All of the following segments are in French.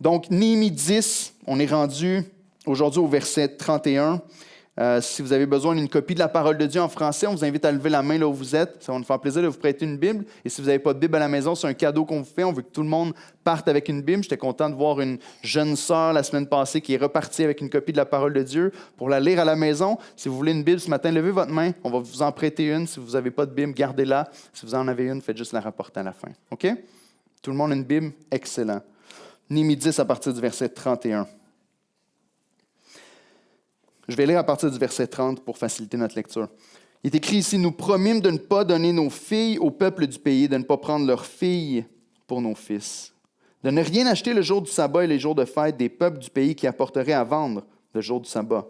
Donc, Néhémie 10, on est rendu aujourd'hui au verset 31. Si vous avez besoin d'une copie de la parole de Dieu en français, on vous invite à lever la main là où vous êtes. Ça va nous faire plaisir de vous prêter une Bible. Et si vous n'avez pas de Bible à la maison, c'est un cadeau qu'on vous fait. On veut que tout le monde parte avec une Bible. J'étais content de voir une jeune sœur la semaine passée qui est repartie avec une copie de la parole de Dieu pour la lire à la maison. Si vous voulez une Bible ce matin, levez votre main. On va vous en prêter une. Si vous n'avez pas de Bible, gardez-la. Si vous en avez une, faites juste la rapporter à la fin. OK? Tout le monde a une Bible? Excellent. Néhémie 10 à partir du verset 31. Je vais lire à partir du verset 30 pour faciliter notre lecture. Il est écrit ici, « Nous promîmes de ne pas donner nos filles au peuple du pays, de ne pas prendre leurs filles pour nos fils, de ne rien acheter le jour du sabbat et les jours de fête des peuples du pays qui apporteraient à vendre le jour du sabbat,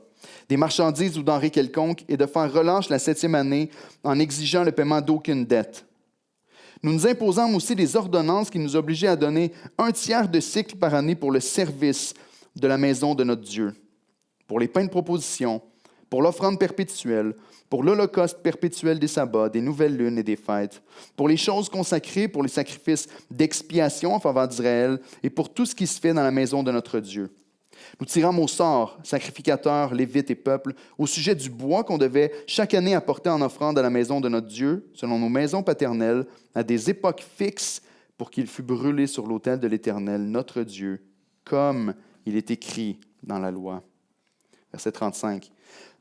des marchandises ou denrées quelconques, et de faire relâche la 7e année en exigeant le paiement d'aucune dette. Nous nous imposâmes aussi des ordonnances qui nous obligeaient à donner 1/3 de cycle par année pour le service de la maison de notre Dieu, pour les pains de proposition, pour l'offrande perpétuelle, pour l'holocauste perpétuel des sabbats, des nouvelles lunes et des fêtes, pour les choses consacrées, pour les sacrifices d'expiation en faveur d'Israël et pour tout ce qui se fait dans la maison de notre Dieu. Nous tirâmes au sort, sacrificateurs, lévites et peuples, au sujet du bois qu'on devait chaque année apporter en offrande à la maison de notre Dieu, selon nos maisons paternelles, à des époques fixes, pour qu'il fût brûlé sur l'autel de l'Éternel, notre Dieu, comme il est écrit dans la loi. » Verset 35.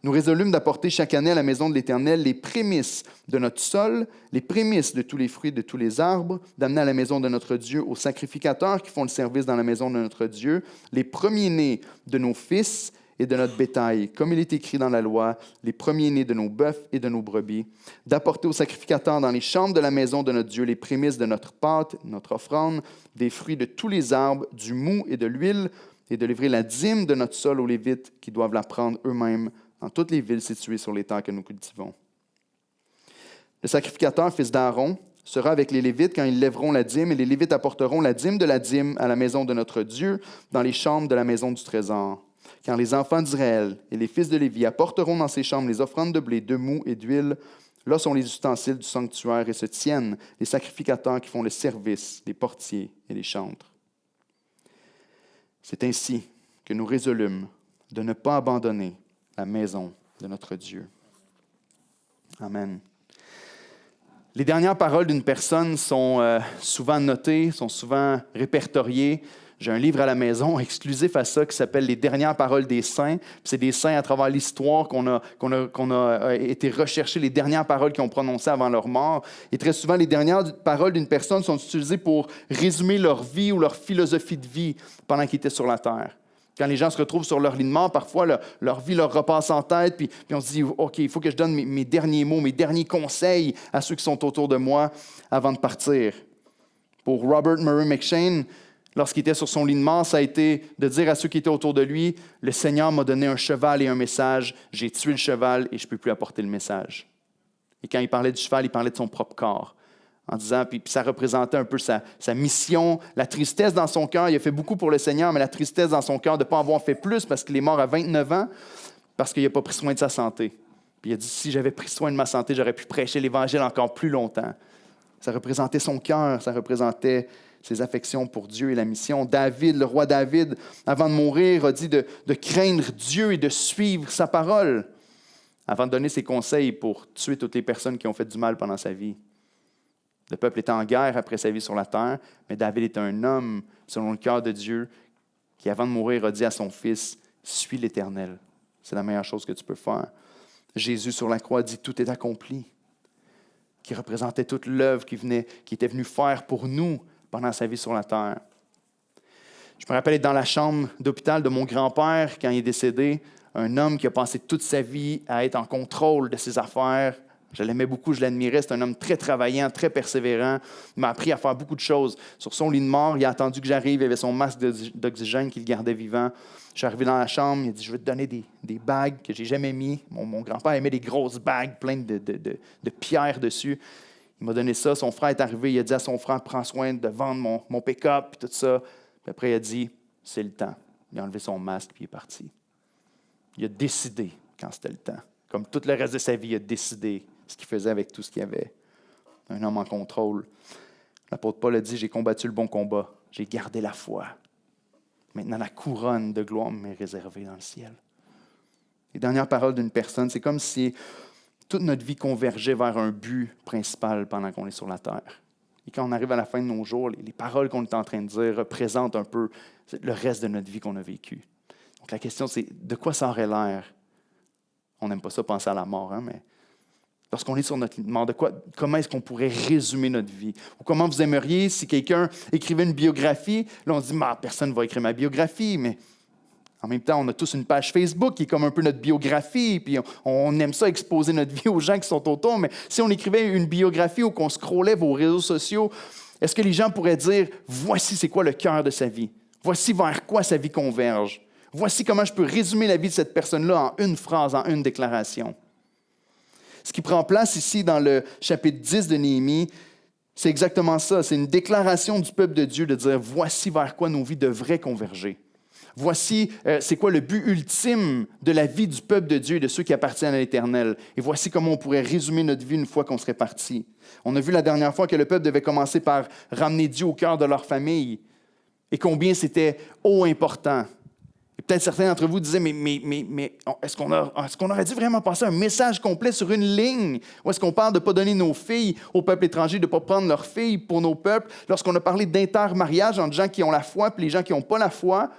Nous résolûmes d'apporter chaque année à la maison de l'Éternel les prémices de notre sol, les prémices de tous les fruits de tous les arbres, d'amener à la maison de notre Dieu aux sacrificateurs qui font le service dans la maison de notre Dieu, les premiers-nés de nos fils et de notre bétail, comme il est écrit dans la loi, les premiers-nés de nos bœufs et de nos brebis, d'apporter aux sacrificateurs dans les chambres de la maison de notre Dieu les prémices de notre pâte, notre offrande, des fruits de tous les arbres, du mou et de l'huile, et de livrer la dîme de notre sol aux Lévites qui doivent la prendre eux-mêmes dans toutes les villes situées sur les terres que nous cultivons. Le sacrificateur, fils d'Aaron, sera avec les Lévites quand ils lèveront la dîme, et les Lévites apporteront la dîme de la dîme à la maison de notre Dieu, dans les chambres de la maison du trésor. Car les enfants d'Israël et les fils de Lévi apporteront dans ces chambres les offrandes de blé, de mou et d'huile. Là sont les ustensiles du sanctuaire et se tiennent les sacrificateurs qui font le service, les portiers et les chantres. C'est ainsi que nous résolûmes de ne pas abandonner la maison de notre Dieu. Amen. Les dernières paroles d'une personne sont souvent notées, sont souvent répertoriées. J'ai un livre à la maison exclusif à ça qui s'appelle « Les dernières paroles des saints ». C'est des saints à travers l'histoire qu'on a été rechercher, les dernières paroles qu'ils ont prononcées avant leur mort. Et très souvent, les dernières paroles d'une personne sont utilisées pour résumer leur vie ou leur philosophie de vie pendant qu'ils étaient sur la terre. Quand les gens se retrouvent sur leur lit de mort, parfois, leur vie leur repasse en tête, puis on se dit, OK, il faut que je donne mes derniers mots, mes derniers conseils à ceux qui sont autour de moi avant de partir. Pour Robert Murray M'Cheyne, lorsqu'il était sur son lit de mort, ça a été de dire à ceux qui étaient autour de lui, « Le Seigneur m'a donné un cheval et un message, j'ai tué le cheval et je ne peux plus apporter le message. » Et quand il parlait du cheval, il parlait de son propre corps. En disant, puis ça représentait un peu sa mission, la tristesse dans son cœur. Il a fait beaucoup pour le Seigneur, mais la tristesse dans son cœur de ne pas avoir fait plus parce qu'il est mort à 29 ans, parce qu'il n'a pas pris soin de sa santé. Puis il a dit, si j'avais pris soin de ma santé, j'aurais pu prêcher l'Évangile encore plus longtemps. Ça représentait son cœur, ça représentait ses affections pour Dieu et la mission. David, le roi David, avant de mourir, a dit de craindre Dieu et de suivre sa parole, avant de donner ses conseils pour tuer toutes les personnes qui ont fait du mal pendant sa vie. Le peuple était en guerre après sa vie sur la terre, mais David était un homme, selon le cœur de Dieu, qui, avant de mourir, a dit à son fils, « Suis l'Éternel. » C'est la meilleure chose que tu peux faire. Jésus, sur la croix, dit « Tout est accompli », qui représentait toute l'œuvre qui était venu faire pour nous pendant sa vie sur la terre. Je me rappelle être dans la chambre d'hôpital de mon grand-père quand il est décédé, un homme qui a passé toute sa vie à être en contrôle de ses affaires. Je l'aimais beaucoup, je l'admirais. C'est un homme très travaillant, très persévérant. Il m'a appris à faire beaucoup de choses. Sur son lit de mort, il a attendu que j'arrive. Il avait son masque d'oxygène qu'il gardait vivant. Je suis arrivé dans la chambre. Il a dit, je vais te donner des bagues que je n'ai jamais mis. Mon grand-père aimait des grosses bagues pleines de pierres dessus. Il m'a donné ça. Son frère est arrivé. Il a dit à son frère, prends soin de vendre mon pick-up et tout ça. Puis après, il a dit, c'est le temps. Il a enlevé son masque et il est parti. Il a décidé quand c'était le temps. Comme tout le reste de sa vie, il a décidé ce qu'il faisait avec tout ce qu'il avait. Un homme en contrôle. L'apôtre Paul a dit, j'ai combattu le bon combat. J'ai gardé la foi. Maintenant, la couronne de gloire m'est réservée dans le ciel. Les dernières paroles d'une personne, c'est comme si toute notre vie convergeait vers un but principal pendant qu'on est sur la terre. Et quand on arrive à la fin de nos jours, les paroles qu'on est en train de dire représentent un peu le reste de notre vie qu'on a vécu. Donc la question, c'est de quoi ça aurait l'air? On n'aime pas ça penser à la mort, hein, mais lorsqu'on est sur notre lit de mort, comment est-ce qu'on pourrait résumer notre vie? Ou comment vous aimeriez si quelqu'un écrivait une biographie? Là, on se dit, personne ne va écrire ma biographie, mais en même temps, on a tous une page Facebook qui est comme un peu notre biographie, puis on aime ça exposer notre vie aux gens qui sont autour, mais si on écrivait une biographie ou qu'on scrollait vos réseaux sociaux, est-ce que les gens pourraient dire, voici c'est quoi le cœur de sa vie? Voici vers quoi sa vie converge? Voici comment je peux résumer la vie de cette personne-là en une phrase, en une déclaration. Ce qui prend place ici dans le chapitre 10 de Néhémie, c'est exactement ça. C'est une déclaration du peuple de Dieu de dire, voici vers quoi nos vies devraient converger. Voici c'est quoi le but ultime de la vie du peuple de Dieu et de ceux qui appartiennent à l'Éternel. Et voici comment on pourrait résumer notre vie une fois qu'on serait parti. On a vu la dernière fois que le peuple devait commencer par ramener Dieu au cœur de leur famille et combien c'était important. Et peut-être certains d'entre vous disaient, mais est-ce qu'on aurait dû vraiment passer un message complet sur une ligne? Ou est-ce qu'on parle de ne pas donner nos filles au peuple étranger, de ne pas prendre leurs filles pour nos peuples? Lorsqu'on a parlé d'intermariage entre gens qui ont la foi et les gens qui n'ont pas la foi,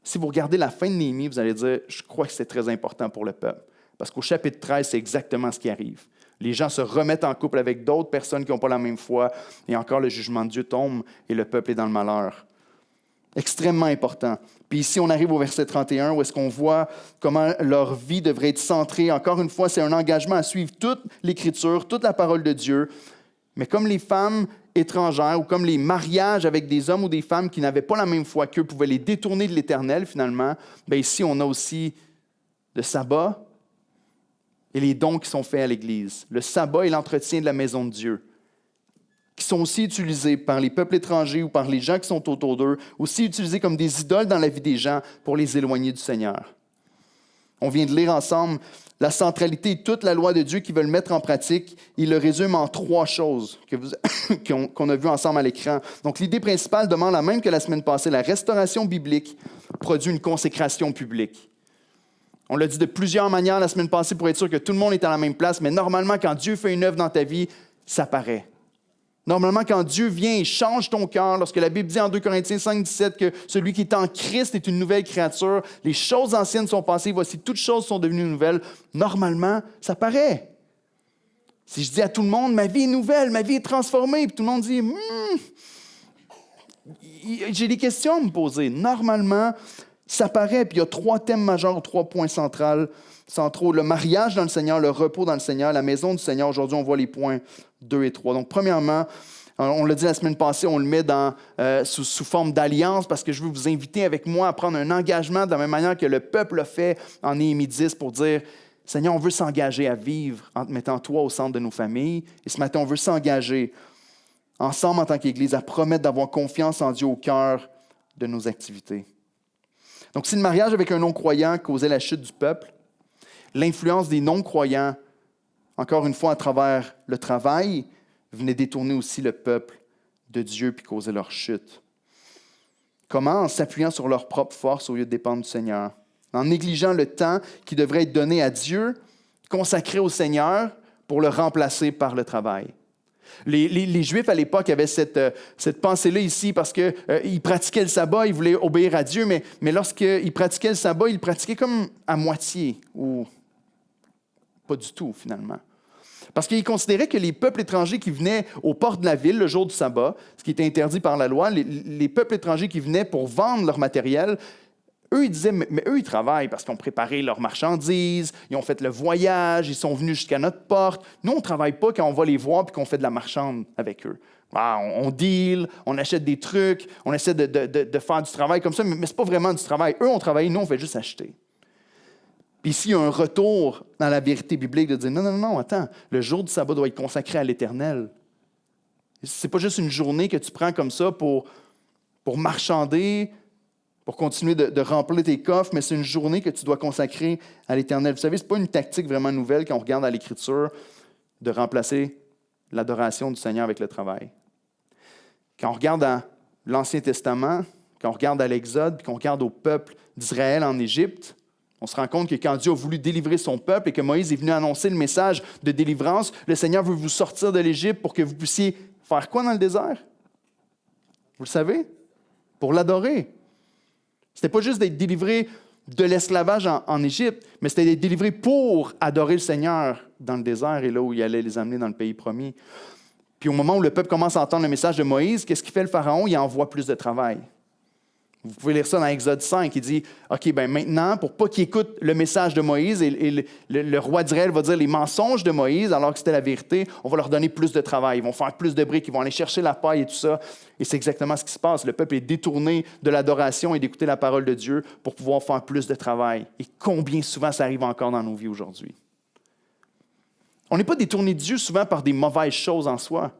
si vous regardez la fin de Néhémie, vous allez dire, je crois que c'est très important pour le peuple. Parce qu'au chapitre 13, c'est exactement ce qui arrive. Les gens se remettent en couple avec d'autres personnes qui n'ont pas la même foi, et encore le jugement de Dieu tombe, et le peuple est dans le malheur. Extrêmement important. Puis ici, on arrive au verset 31, où est-ce qu'on voit comment leur vie devrait être centrée. Encore une fois, c'est un engagement à suivre toute l'Écriture, toute la parole de Dieu. Mais comme les femmes étrangères ou comme les mariages avec des hommes ou des femmes qui n'avaient pas la même foi qu'eux pouvaient les détourner de l'Éternel, finalement, bien ici, on a aussi le sabbat et les dons qui sont faits à l'Église. Le sabbat et l'entretien de la maison de Dieu, qui sont aussi utilisés par les peuples étrangers ou par les gens qui sont autour d'eux, aussi utilisés comme des idoles dans la vie des gens pour les éloigner du Seigneur. On vient de lire ensemble la centralité de toute la loi de Dieu qu'ils veulent mettre en pratique. Il le résume en 3 choses qu'on a vues ensemble à l'écran. Donc, l'idée principale demande la même que la semaine passée. La restauration biblique produit une consécration publique. On l'a dit de plusieurs manières la semaine passée pour être sûr que tout le monde est à la même place, mais normalement, quand Dieu fait une œuvre dans ta vie, ça paraît. Normalement, quand Dieu vient et change ton cœur, lorsque la Bible dit en 2 Corinthiens 5, 17 que celui qui est en Christ est une nouvelle créature, les choses anciennes sont passées, voici, toutes choses sont devenues nouvelles, normalement, ça paraît. Si je dis à tout le monde, ma vie est nouvelle, ma vie est transformée, puis tout le monde dit, j'ai des questions à me poser. Normalement, ça paraît, puis il y a 3 thèmes majeurs, 3 points centraux. Le mariage dans le Seigneur, le repos dans le Seigneur, la maison du Seigneur. Aujourd'hui, on voit les points 2 et 3. Donc, premièrement, on l'a dit la semaine passée, on le met sous forme d'alliance parce que je veux vous inviter avec moi à prendre un engagement de la même manière que le peuple l'a fait en Néhémie 10 pour dire, Seigneur, on veut s'engager à vivre en te mettant toi au centre de nos familles. Et ce matin, on veut s'engager ensemble en tant qu'Église à promettre d'avoir confiance en Dieu au cœur de nos activités. Donc, si le mariage avec un non-croyant causait la chute du peuple, l'influence des non-croyants, encore une fois à travers le travail, venait détourner aussi le peuple de Dieu puis causer leur chute. Comment? En s'appuyant sur leur propre force au lieu de dépendre du Seigneur. En négligeant le temps qui devrait être donné à Dieu, consacré au Seigneur pour le remplacer par le travail. Les Juifs, à l'époque, avaient cette pensée-là ici parce qu'ils pratiquaient le sabbat, ils voulaient obéir à Dieu, mais lorsqu'ils pratiquaient le sabbat, ils le pratiquaient comme à moitié ou pas du tout, finalement. Parce qu'ils considéraient que les peuples étrangers qui venaient aux portes de la ville le jour du sabbat, ce qui était interdit par la loi, les peuples étrangers qui venaient pour vendre leur matériel, eux, ils disaient, mais eux, ils travaillent parce qu'ils ont préparé leurs marchandises, ils ont fait le voyage, ils sont venus jusqu'à notre porte. Nous, on ne travaille pas quand on va les voir et qu'on fait de la marchande avec eux. On deal, on achète des trucs, on essaie de faire du travail comme ça, mais ce n'est pas vraiment du travail. Eux, on travaille, nous, on fait juste acheter. Puis ici, il y a un retour dans la vérité biblique de dire, non, attends, le jour du sabbat doit être consacré à l'Éternel. Ce n'est pas juste une journée que tu prends comme ça pour marchander, pour continuer de remplir tes coffres, mais c'est une journée que tu dois consacrer à l'Éternel. Vous savez, ce n'est pas une tactique vraiment nouvelle quand on regarde dans l'Écriture de remplacer l'adoration du Seigneur avec le travail. Quand on regarde dans l'Ancien Testament, quand on regarde à l'Exode, puis qu'on regarde au peuple d'Israël en Égypte, on se rend compte que quand Dieu a voulu délivrer son peuple et que Moïse est venu annoncer le message de délivrance, le Seigneur veut vous sortir de l'Égypte pour que vous puissiez faire quoi dans le désert? Vous le savez? Pour l'adorer. Ce n'était pas juste d'être délivré de l'esclavage en Égypte, mais c'était d'être délivré pour adorer le Seigneur dans le désert et là où il allait les amener dans le pays promis. Puis au moment où le peuple commence à entendre le message de Moïse, qu'est-ce qu'il fait le Pharaon? Il envoie plus de travail. Vous pouvez lire ça dans Exode 5. Il dit, OK, bien maintenant, pour pas qu'ils écoutent le message de Moïse, et le roi d'Israël va dire les mensonges de Moïse, alors que c'était la vérité, on va leur donner plus de travail. Ils vont faire plus de briques, ils vont aller chercher la paille et tout ça. Et c'est exactement ce qui se passe. Le peuple est détourné de l'adoration et d'écouter la parole de Dieu pour pouvoir faire plus de travail. Et combien souvent ça arrive encore dans nos vies aujourd'hui? On n'est pas détourné de Dieu souvent par des mauvaises choses en soi,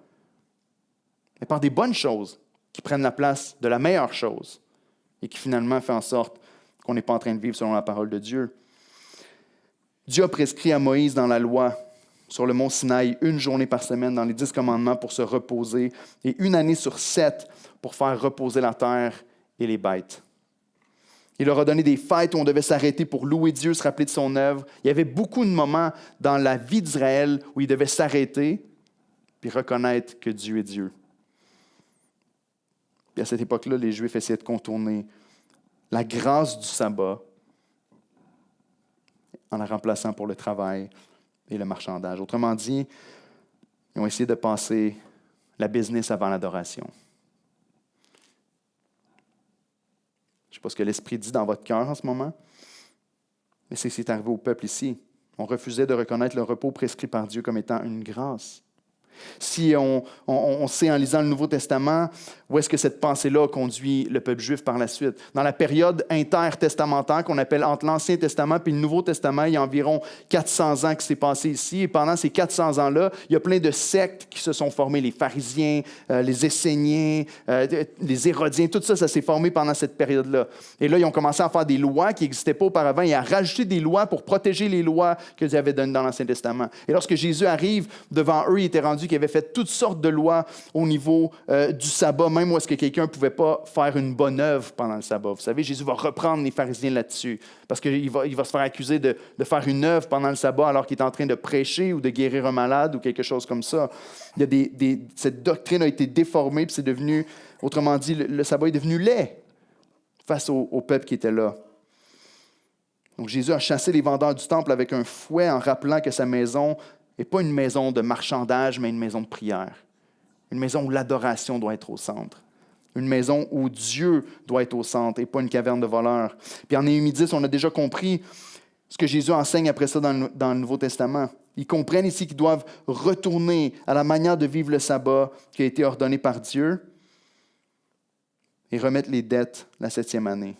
mais par des bonnes choses qui prennent la place de la meilleure chose et qui finalement fait en sorte qu'on n'est pas en train de vivre selon la parole de Dieu. Dieu a prescrit à Moïse dans la loi, sur le mont Sinaï, 1 journée par semaine dans les 10 commandements pour se reposer et 1 année sur 7 pour faire reposer la terre et les bêtes. Il leur a donné des fêtes où on devait s'arrêter pour louer Dieu, se rappeler de son œuvre. Il y avait beaucoup de moments dans la vie d'Israël où ils devaient s'arrêter puis reconnaître que Dieu est Dieu. Puis à cette époque-là, les Juifs essayaient de contourner la grâce du sabbat en la remplaçant pour le travail et le marchandage. Autrement dit, ils ont essayé de passer la business avant l'adoration. Je ne sais pas ce que l'Esprit dit dans votre cœur en ce moment, mais c'est ce qui est arrivé au peuple ici. On refusait de reconnaître le repos prescrit par Dieu comme étant une grâce. Si on sait en lisant le Nouveau Testament où est-ce que cette pensée-là a conduit le peuple juif par la suite. Dans la période intertestamentaire qu'on appelle entre l'Ancien Testament et le Nouveau Testament, il y a environ 400 ans que c'est passé ici. Et pendant ces 400 ans-là, il y a plein de sectes qui se sont formées. Les pharisiens, les Esséniens, les Hérodiens, tout ça, ça s'est formé pendant cette période-là. Et là, ils ont commencé à faire des lois qui n'existaient pas auparavant et à rajouter des lois pour protéger les lois que Dieu avait données dans l'Ancien Testament. Et lorsque Jésus arrive devant eux, il était rendu qu'il avait fait toutes sortes de lois au niveau du sabbat, même où est-ce que quelqu'un ne pouvait pas faire une bonne œuvre pendant le sabbat. Vous savez, Jésus va reprendre les pharisiens là-dessus, parce qu'il va se faire accuser de faire une œuvre pendant le sabbat alors qu'il est en train de prêcher ou de guérir un malade ou quelque chose comme ça. Il y a cette doctrine a été déformée, puis c'est devenu, autrement dit, le sabbat est devenu laid face au peuple qui était là. Donc Jésus a chassé les vendeurs du temple avec un fouet en rappelant que sa maison n'est pas une maison de marchandage, mais une maison de prière. Une maison où l'adoration doit être au centre. Une maison où Dieu doit être au centre et pas une caverne de voleurs. Puis en Néhémie 10, on a déjà compris ce que Jésus enseigne après ça dans le Nouveau Testament. Ils comprennent ici qu'ils doivent retourner à la manière de vivre le sabbat qui a été ordonné par Dieu et remettre les dettes la 7e année.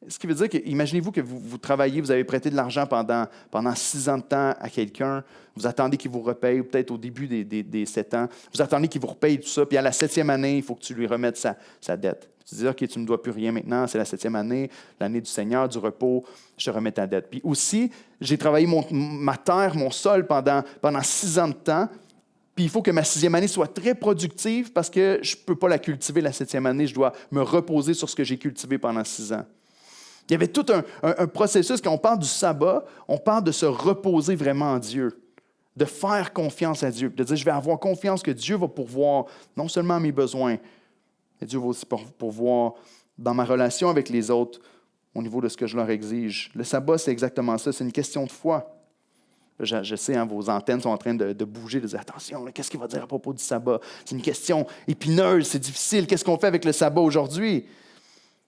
Ce qui veut dire que, imaginez-vous que vous travaillez, vous avez prêté de l'argent pendant 6 ans de temps à quelqu'un, vous attendez qu'il vous repaye, ou peut-être au début des 7 ans, vous attendez qu'il vous repaye tout ça, puis à la 7e année, il faut que tu lui remettes sa dette. Tu dis, OK, tu ne me dois plus rien maintenant, c'est la 7e année, l'année du Seigneur, du repos, je te remets ta dette. Puis aussi, j'ai travaillé ma terre, mon sol pendant 6 ans de temps, puis il faut que ma 6e année soit très productive parce que je ne peux pas la cultiver la 7e année, je dois me reposer sur ce que j'ai cultivé pendant 6 ans. Il y avait tout un processus. Quand on parle du sabbat, on parle de se reposer vraiment en Dieu, de faire confiance à Dieu, de dire, je vais avoir confiance que Dieu va pourvoir non seulement à mes besoins, mais Dieu va aussi pourvoir dans ma relation avec les autres au niveau de ce que je leur exige. Le sabbat, c'est exactement ça, c'est une question de foi. Je sais, vos antennes sont en train de bouger, de dire, attention, qu'est-ce qu'il va dire à propos du sabbat? C'est une question épineuse, c'est difficile. Qu'est-ce qu'on fait avec le sabbat aujourd'hui?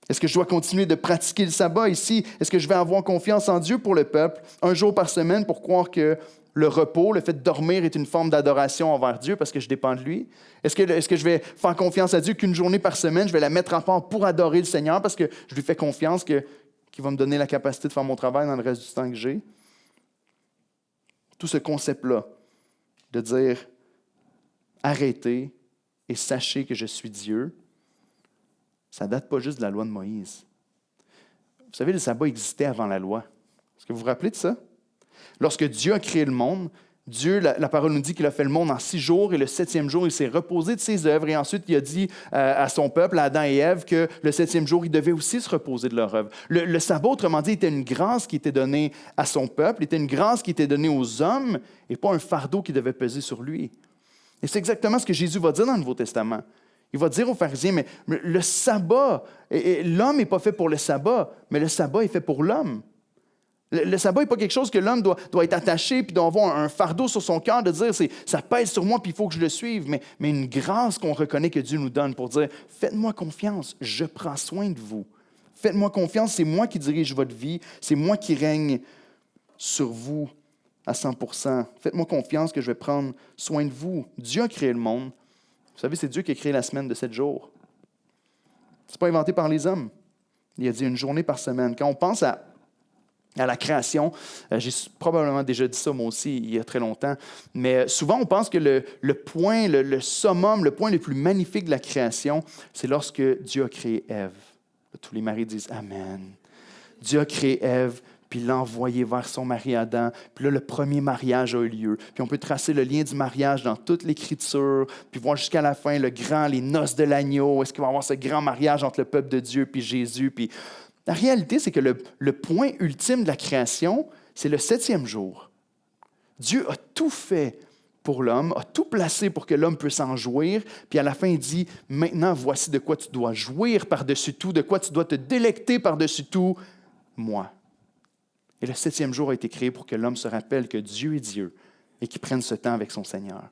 Est-ce que je dois continuer de pratiquer le sabbat ici? Est-ce que je vais avoir confiance en Dieu pour le peuple, 1 jour par semaine, pour croire que le repos, le fait de dormir est une forme d'adoration envers Dieu parce que je dépends de lui? Est-ce que je vais faire confiance à Dieu qu'une journée par semaine, je vais la mettre en part pour adorer le Seigneur parce que je lui fais confiance qu'il va me donner la capacité de faire mon travail dans le reste du temps que j'ai? Tout ce concept-là de dire arrêtez et sachez que je suis Dieu, ça ne date pas juste de la loi de Moïse. Vous savez, le sabbat existait avant la loi. Est-ce que vous vous rappelez de ça? Lorsque Dieu a créé le monde, Dieu, la parole nous dit qu'il a fait le monde en 6 jours et le 7e jour, il s'est reposé de ses œuvres. Et ensuite, il a dit à son peuple, à Adam et Ève, que le 7e jour, ils devaient aussi se reposer de leur œuvre. Le sabbat, autrement dit, était une grâce qui était donnée à son peuple, était une grâce qui était donnée aux hommes et pas un fardeau qui devait peser sur lui. Et c'est exactement ce que Jésus va dire dans le Nouveau Testament. Il va dire aux pharisiens, mais le sabbat, l'homme n'est pas fait pour le sabbat, mais le sabbat est fait pour l'homme. Le sabbat n'est pas quelque chose que l'homme doit être attaché puis doit avoir un fardeau sur son cœur de dire ça pèse sur moi puis il faut que je le suive, mais une grâce qu'on reconnaît que Dieu nous donne pour dire faites-moi confiance, je prends soin de vous. Faites-moi confiance, c'est moi qui dirige votre vie, c'est moi qui règne sur vous à 100%. Faites-moi confiance que je vais prendre soin de vous. Dieu a créé le monde. Vous savez, c'est Dieu qui a créé la semaine de 7 jours. Ce n'est pas inventé par les hommes. Il a dit une journée par semaine. Quand on pense à la création, j'ai probablement déjà dit ça moi aussi il y a très longtemps, mais souvent on pense que le point, le summum, le point le plus magnifique de la création, c'est lorsque Dieu a créé Ève. Tous les maris disent « Amen ». Dieu a créé Ève, puis l'a envoyée vers son mari Adam. Puis là, le premier mariage a eu lieu. Puis on peut tracer le lien du mariage dans toute l'Écriture, puis voir jusqu'à la fin les noces de l'agneau, est-ce qu'il va y avoir ce grand mariage entre le peuple de Dieu puis Jésus. Puis la réalité, c'est que le point ultime de la création, c'est le 7e jour. Dieu a tout fait pour l'homme, a tout placé pour que l'homme puisse en jouir. Puis à la fin, il dit, maintenant, voici de quoi tu dois jouir par-dessus tout, de quoi tu dois te délecter par-dessus tout, moi. Et le 7e jour a été créé pour que l'homme se rappelle que Dieu est Dieu et qu'il prenne ce temps avec son Seigneur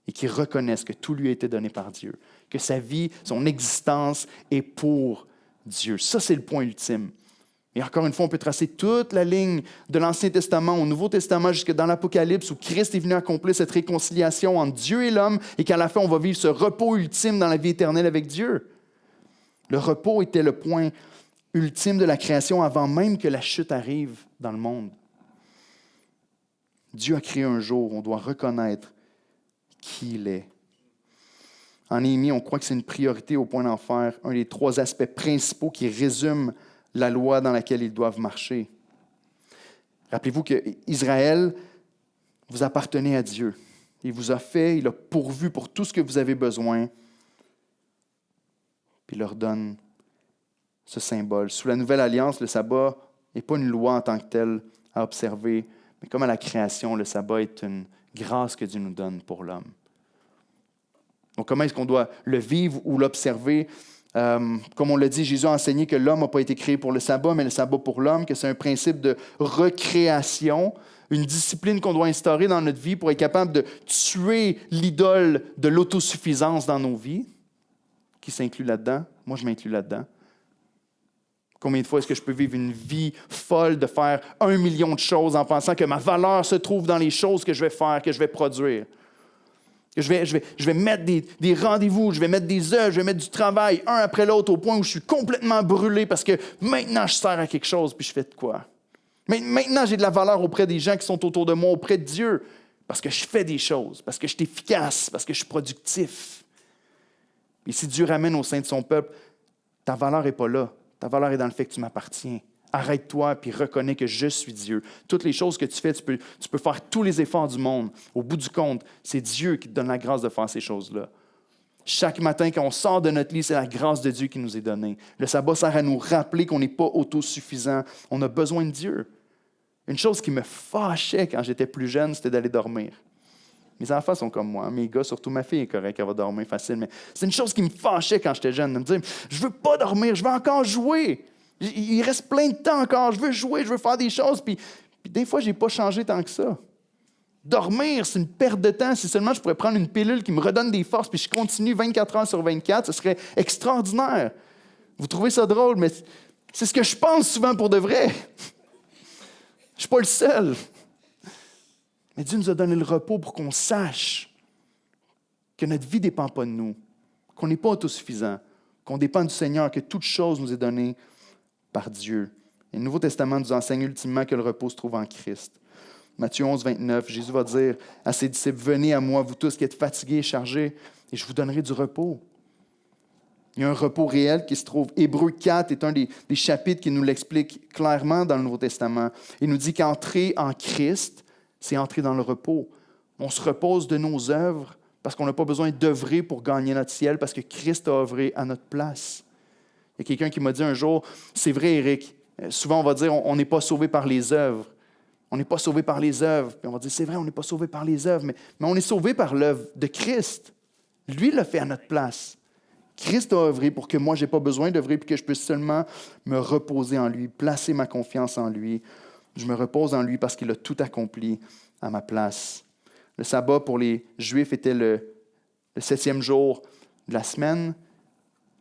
et qu'il reconnaisse que tout lui a été donné par Dieu, que sa vie, son existence est pour Dieu. Ça, c'est le point ultime. Et encore une fois, on peut tracer toute la ligne de l'Ancien Testament au Nouveau Testament jusque dans l'Apocalypse où Christ est venu accomplir cette réconciliation entre Dieu et l'homme et qu'à la fin, on va vivre ce repos ultime dans la vie éternelle avec Dieu. Le repos était le point ultime de la création avant même que la chute arrive dans le monde. Dieu a créé un jour, on doit reconnaître qui il est. En Néhémie, on croit que c'est une priorité au point d'en faire un des 3 aspects principaux qui résument la loi dans laquelle ils doivent marcher. Rappelez-vous que Israël, vous appartenez à Dieu. Il vous a fait, il a pourvu pour tout ce que vous avez besoin, puis il leur donne ce symbole. Sous la Nouvelle Alliance, le sabbat n'est pas une loi en tant que telle à observer, mais comme à la création, le sabbat est une grâce que Dieu nous donne pour l'homme. Donc, comment est-ce qu'on doit le vivre ou l'observer? Comme on l'a dit, Jésus a enseigné que l'homme n'a pas été créé pour le sabbat, mais le sabbat pour l'homme, que c'est un principe de recréation, une discipline qu'on doit instaurer dans notre vie pour être capable de tuer l'idole de l'autosuffisance dans nos vies. Qui s'inclut là-dedans? Moi, je m'inclus là-dedans. Combien de fois est-ce que je peux vivre une vie folle de faire 1 million de choses en pensant que ma valeur se trouve dans les choses que je vais faire, que je vais produire? Que je vais mettre des rendez-vous, je vais mettre des œuvres, je vais mettre du travail, un après l'autre, au point où je suis complètement brûlé parce que maintenant, je sers à quelque chose, puis je fais de quoi? Mais maintenant, j'ai de la valeur auprès des gens qui sont autour de moi, auprès de Dieu, parce que je fais des choses, parce que je suis efficace, parce que je suis productif. Et si Dieu ramène au sein de son peuple, ta valeur n'est pas là. Ta valeur est dans le fait que tu m'appartiens. Arrête-toi puis reconnais que je suis Dieu. Toutes les choses que tu fais, tu peux faire tous les efforts du monde. Au bout du compte, c'est Dieu qui te donne la grâce de faire ces choses-là. Chaque matin, quand on sort de notre lit, c'est la grâce de Dieu qui nous est donnée. Le sabbat sert à nous rappeler qu'on n'est pas autosuffisant. On a besoin de Dieu. Une chose qui me fâchait quand j'étais plus jeune, c'était d'aller dormir. Mes enfants sont comme moi. Mes gars, surtout ma fille est correcte, elle va dormir facile. Mais c'est une chose qui me fâchait quand j'étais jeune, de me dire, je veux pas dormir, je veux encore jouer. Il reste plein de temps encore, je veux jouer, je veux faire des choses. Puis des fois, je n'ai pas changé tant que ça. Dormir, c'est une perte de temps. Si seulement je pourrais prendre une pilule qui me redonne des forces, puis je continue 24 heures sur 24, ce serait extraordinaire. Vous trouvez ça drôle, mais c'est ce que je pense souvent pour de vrai. Je ne suis pas le seul. Mais Dieu nous a donné le repos pour qu'on sache que notre vie ne dépend pas de nous, qu'on n'est pas autosuffisant, qu'on dépend du Seigneur, que toute chose nous est donnée par Dieu. Et le Nouveau Testament nous enseigne ultimement que le repos se trouve en Christ. Matthieu 11, 29, Jésus va dire à ses disciples, « Venez à moi, vous tous qui êtes fatigués et chargés, et je vous donnerai du repos. » Il y a un repos réel qui se trouve. Hébreux 4 est un des chapitres qui nous l'explique clairement dans le Nouveau Testament. Il nous dit qu'entrer en Christ, c'est entrer dans le repos. On se repose de nos œuvres parce qu'on n'a pas besoin d'œuvrer pour gagner notre ciel, parce que Christ a œuvré à notre place. Il y a quelqu'un qui m'a dit un jour, c'est vrai, Éric, souvent on va dire on n'est pas sauvé par les œuvres. On n'est pas sauvé par les œuvres. Puis on va dire, c'est vrai, on n'est pas sauvé par les œuvres, mais on est sauvé par l'œuvre de Christ. Lui l'a fait à notre place. Christ a œuvré pour que moi, je n'ai pas besoin d'œuvrer, puis que je puisse seulement me reposer en lui, placer ma confiance en lui. Je me repose en lui parce qu'il a tout accompli à ma place. Le sabbat pour les Juifs était le 7e jour de la semaine.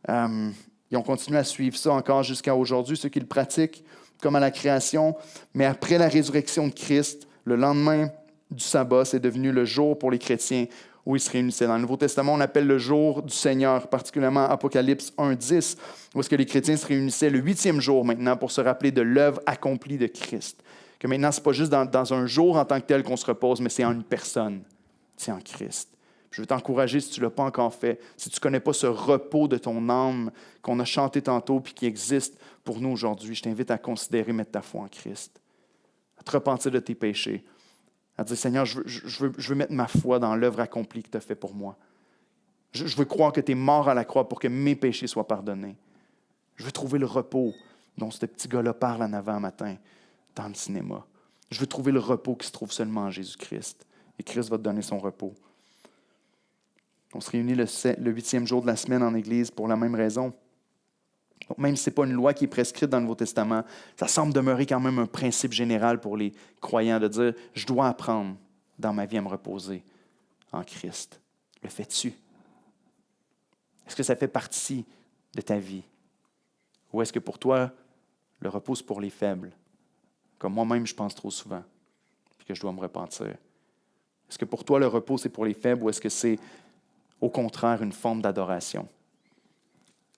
Ils ont continué à suivre ça encore jusqu'à aujourd'hui, ceux qui le pratiquent, comme à la création. Mais après la résurrection de Christ, le lendemain du sabbat, c'est devenu le jour pour les chrétiens où ils se réunissaient. Dans le Nouveau Testament, on appelle le jour du Seigneur, particulièrement Apocalypse 1:10, où est-ce que les chrétiens se réunissaient le 8e jour maintenant pour se rappeler de l'œuvre accomplie de Christ. Que maintenant, ce n'est pas juste dans un jour en tant que tel qu'on se repose, mais c'est en une personne, c'est en Christ. Je veux t'encourager, si tu ne l'as pas encore fait, si tu ne connais pas ce repos de ton âme qu'on a chanté tantôt et qui existe pour nous aujourd'hui, je t'invite à considérer mettre ta foi en Christ, à te repentir de tes péchés, à dire, Seigneur, je veux mettre ma foi dans l'œuvre accomplie que tu as fait pour moi. Je veux croire que tu es mort à la croix pour que mes péchés soient pardonnés. Je veux trouver le repos dont ce petit gars-là parle en avant matin dans le cinéma. Je veux trouver le repos qui se trouve seulement en Jésus-Christ. Et Christ va te donner son repos. On se réunit le 8e jour de la semaine en Église pour la même raison. Donc, même si ce n'est pas une loi qui est prescrite dans le Nouveau Testament, ça semble demeurer quand même un principe général pour les croyants de dire « Je dois apprendre dans ma vie à me reposer en Christ. » Le fais-tu? Est-ce que ça fait partie de ta vie? Ou est-ce que pour toi, le repos, c'est pour les faibles? Comme moi-même, je pense trop souvent, puis que je dois me repentir. Est-ce que pour toi, le repos, c'est pour les faibles, ou est-ce que c'est, au contraire, une forme d'adoration?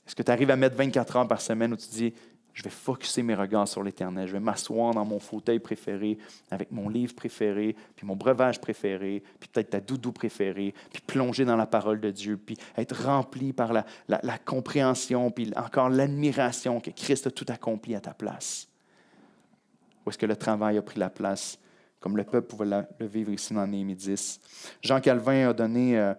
Est-ce que tu arrives à mettre 24 heures par semaine où tu dis « Je vais focusser mes regards sur l'Éternel, je vais m'asseoir dans mon fauteuil préféré, avec mon livre préféré, puis mon breuvage préféré, puis peut-être ta doudou préférée, puis plonger dans la parole de Dieu, puis être rempli par la compréhension, puis encore l'admiration que Christ a tout accompli à ta place? » Ou est-ce que le travail a pris la place, comme le peuple pouvait le vivre ici dans Néhémie 10? Jean Calvin a donné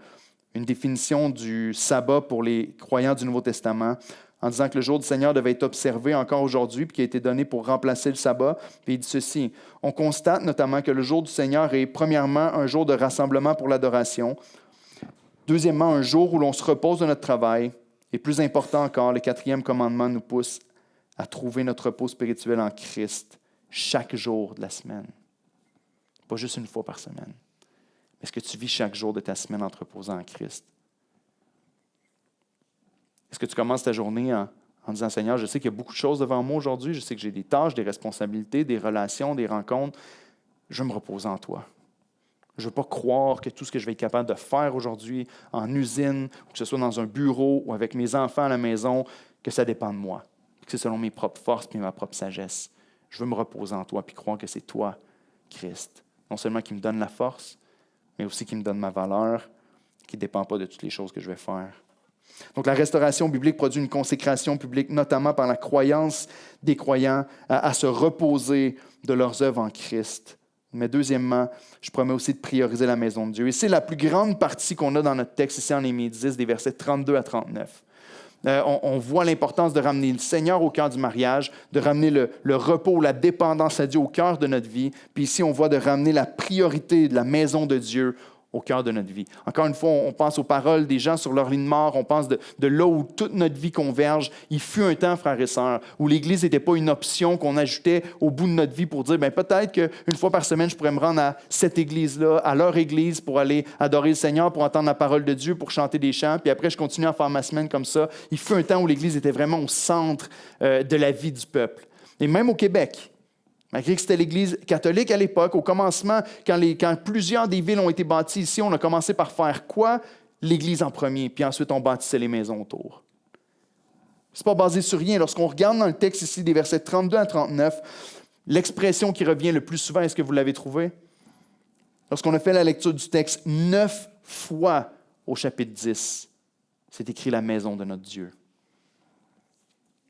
une définition du sabbat pour les croyants du Nouveau Testament en disant que le jour du Seigneur devait être observé encore aujourd'hui, puis qui a été donné pour remplacer le sabbat. Puis il dit ceci: on constate notamment que le jour du Seigneur est premièrement un jour de rassemblement pour l'adoration, deuxièmement un jour où l'on se repose de notre travail, et plus important encore, le 4e commandement nous pousse à trouver notre repos spirituel en Christ chaque jour de la semaine. Pas juste une fois par semaine. Est-ce que tu vis chaque jour de ta semaine en te reposant en Christ? Est-ce que tu commences ta journée en disant, Seigneur, je sais qu'il y a beaucoup de choses devant moi aujourd'hui, je sais que j'ai des tâches, des responsabilités, des relations, des rencontres. Je veux me reposer en toi. Je ne veux pas croire que tout ce que je vais être capable de faire aujourd'hui en usine, ou que ce soit dans un bureau ou avec mes enfants à la maison, que ça dépend de moi, que c'est selon mes propres forces et ma propre sagesse. Je veux me reposer en toi et croire que c'est toi, Christ. Non seulement qui me donne la force, mais aussi qui me donne ma valeur, qui ne dépend pas de toutes les choses que je vais faire. Donc la restauration biblique produit une consécration publique, notamment par la croyance des croyants à se reposer de leurs œuvres en Christ. Mais deuxièmement, je promets aussi de prioriser la maison de Dieu. Et c'est la plus grande partie qu'on a dans notre texte ici en Néhémie 10, des versets 32 à 39. On voit l'importance de ramener le Seigneur au cœur du mariage, de ramener le repos, la dépendance à Dieu au cœur de notre vie. Puis ici, on voit de ramener la priorité de la maison de Dieu au cœur de notre vie. Encore une fois, on pense aux paroles des gens sur leur lit de mort, on pense de là où toute notre vie converge. Il fut un temps, frères et sœurs, où l'Église n'était pas une option qu'on ajoutait au bout de notre vie pour dire, peut-être qu'une fois par semaine, je pourrais me rendre à cette Église-là, à leur Église, pour aller adorer le Seigneur, pour entendre la parole de Dieu, pour chanter des chants, puis après, je continue à faire ma semaine comme ça. Il fut un temps où l'Église était vraiment au centre de la vie du peuple. Et même au Québec, malgré que c'était l'Église catholique à l'époque, au commencement, quand plusieurs des villes ont été bâties ici, on a commencé par faire quoi? L'Église en premier, puis ensuite on bâtissait les maisons autour. Ce n'est pas basé sur rien. Lorsqu'on regarde dans le texte ici, des versets 32 à 39, l'expression qui revient le plus souvent, est-ce que vous l'avez trouvé? Lorsqu'on a fait la lecture du texte 9 fois au chapitre 10, c'est écrit la maison de notre Dieu.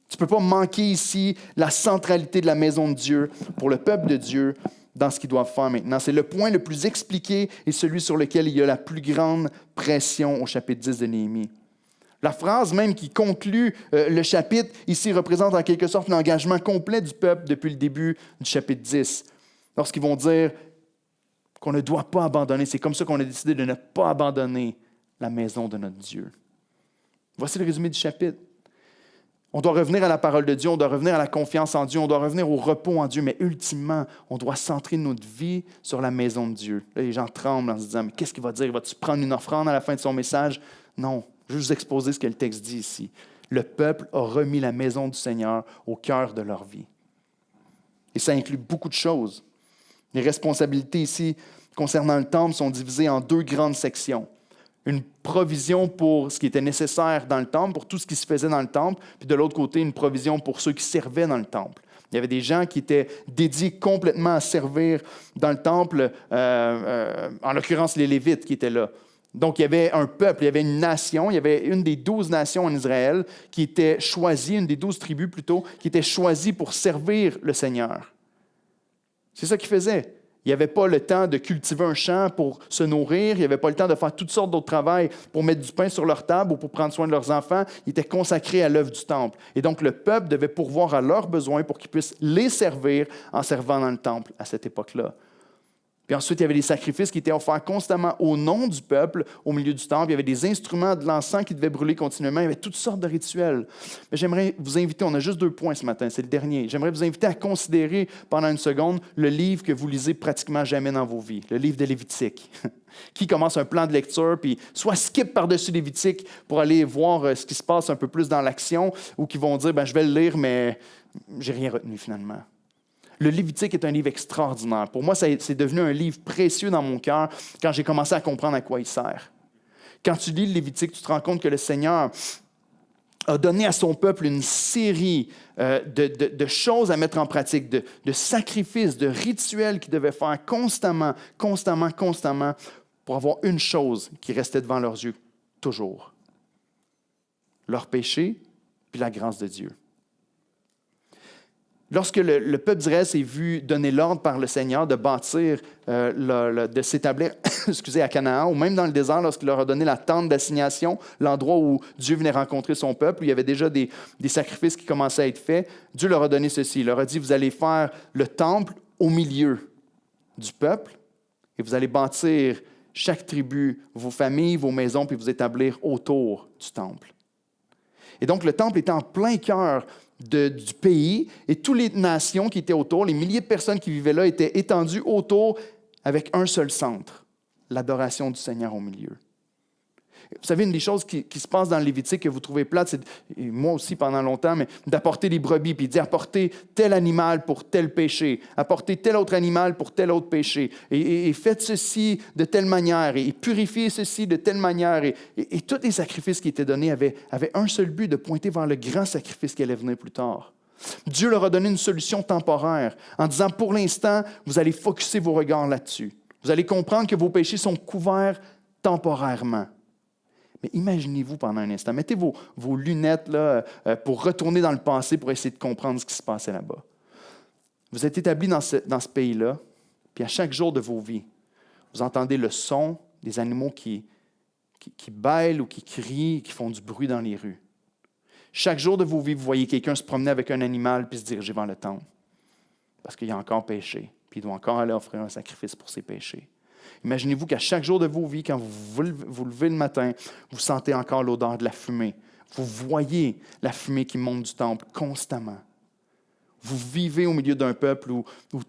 Tu ne peux pas manquer ici la centralité de la maison de Dieu pour le peuple de Dieu dans ce qu'ils doivent faire maintenant. C'est le point le plus expliqué et celui sur lequel il y a la plus grande pression au chapitre 10 de Néhémie. La phrase même qui conclut le chapitre, ici, représente en quelque sorte l'engagement complet du peuple depuis le début du chapitre 10. Lorsqu'ils vont dire qu'on ne doit pas abandonner, c'est comme ça qu'on a décidé de ne pas abandonner la maison de notre Dieu. Voici le résumé du chapitre. On doit revenir à la parole de Dieu, on doit revenir à la confiance en Dieu, on doit revenir au repos en Dieu, mais ultimement, on doit centrer notre vie sur la maison de Dieu. Là, les gens tremblent en se disant, mais qu'est-ce qu'il va dire? Va-tu prendre une offrande à la fin de son message? Non, je vais juste exposer ce que le texte dit ici. Le peuple a remis la maison du Seigneur au cœur de leur vie. Et ça inclut beaucoup de choses. Les responsabilités ici concernant le temple sont divisées en 2 grandes sections. Une provision pour ce qui était nécessaire dans le temple, pour tout ce qui se faisait dans le temple, puis de l'autre côté, une provision pour ceux qui servaient dans le temple. Il y avait des gens qui étaient dédiés complètement à servir dans le temple, en l'occurrence les Lévites qui étaient là. Donc, il y avait un peuple, il y avait une nation, il y avait une des 12 nations en Israël qui était choisie, une des 12 tribus plutôt, qui était choisie pour servir le Seigneur. C'est ça qu'ils faisaient. Il n'y avait pas le temps de cultiver un champ pour se nourrir. Il n'y avait pas le temps de faire toutes sortes d'autres travaux pour mettre du pain sur leur table ou pour prendre soin de leurs enfants. Ils étaient consacrés à l'œuvre du temple. Et donc, le peuple devait pourvoir à leurs besoins pour qu'ils puissent les servir en servant dans le temple à cette époque-là. Puis ensuite, il y avait des sacrifices qui étaient offerts constamment au nom du peuple au milieu du temple. Il y avait des instruments de l'encens qui devaient brûler continuellement. Il y avait toutes sortes de rituels. Mais j'aimerais vous inviter, on a juste 2 points ce matin, c'est le dernier. J'aimerais vous inviter à considérer pendant une seconde le livre que vous lisez pratiquement jamais dans vos vies, le livre de Lévitique. Qui commence un plan de lecture, puis soit skip par-dessus Lévitique pour aller voir ce qui se passe un peu plus dans l'action, ou qui vont dire, je vais le lire, mais j'ai rien retenu finalement. Le Lévitique est un livre extraordinaire. Pour moi, c'est devenu un livre précieux dans mon cœur quand j'ai commencé à comprendre à quoi il sert. Quand tu lis le Lévitique, tu te rends compte que le Seigneur a donné à son peuple une série de choses à mettre en pratique, de sacrifices, de rituels qu'ils devaient faire constamment pour avoir une chose qui restait devant leurs yeux toujours. Leur péché, puis la grâce de Dieu. Lorsque le peuple d'Israël s'est vu donner l'ordre par le Seigneur de bâtir, de s'établir à Canaan, ou même dans le désert, lorsqu'il leur a donné la tente d'assignation, l'endroit où Dieu venait rencontrer son peuple, où il y avait déjà des sacrifices qui commençaient à être faits, Dieu leur a donné ceci. Il leur a dit, vous allez faire le temple au milieu du peuple, et vous allez bâtir chaque tribu, vos familles, vos maisons, puis vous établir autour du temple. Et donc, le temple était en plein cœur du pays, et toutes les nations qui étaient autour, les milliers de personnes qui vivaient là, étaient étendues autour avec un seul centre, l'adoration du Seigneur au milieu. Vous savez, une des choses qui se passe dans le Lévitique que vous trouvez plate, c'est, et moi aussi pendant longtemps, mais d'apporter des brebis, puis il dit apporter tel animal pour tel péché, apporter tel autre animal pour tel autre péché, et faites ceci de telle manière, et purifiez ceci de telle manière. Et tous les sacrifices qui étaient donnés avaient un seul but, de pointer vers le grand sacrifice qui allait venir plus tard. Dieu leur a donné une solution temporaire en disant, pour l'instant, vous allez focusser vos regards là-dessus. Vous allez comprendre que vos péchés sont couverts temporairement. Mais imaginez-vous pendant un instant, mettez vos lunettes là, pour retourner dans le passé pour essayer de comprendre ce qui se passait là-bas. Vous êtes établis dans ce pays-là, puis à chaque jour de vos vies, vous entendez le son des animaux qui bêlent ou qui crient, qui font du bruit dans les rues. Chaque jour de vos vies, vous voyez quelqu'un se promener avec un animal puis se diriger vers le temple parce qu'il a encore péché, puis il doit encore aller offrir un sacrifice pour ses péchés. Imaginez-vous qu'à chaque jour de vos vies, quand vous levez le matin, vous sentez encore l'odeur de la fumée. Vous voyez la fumée qui monte du temple constamment. Vous vivez au milieu d'un peuple où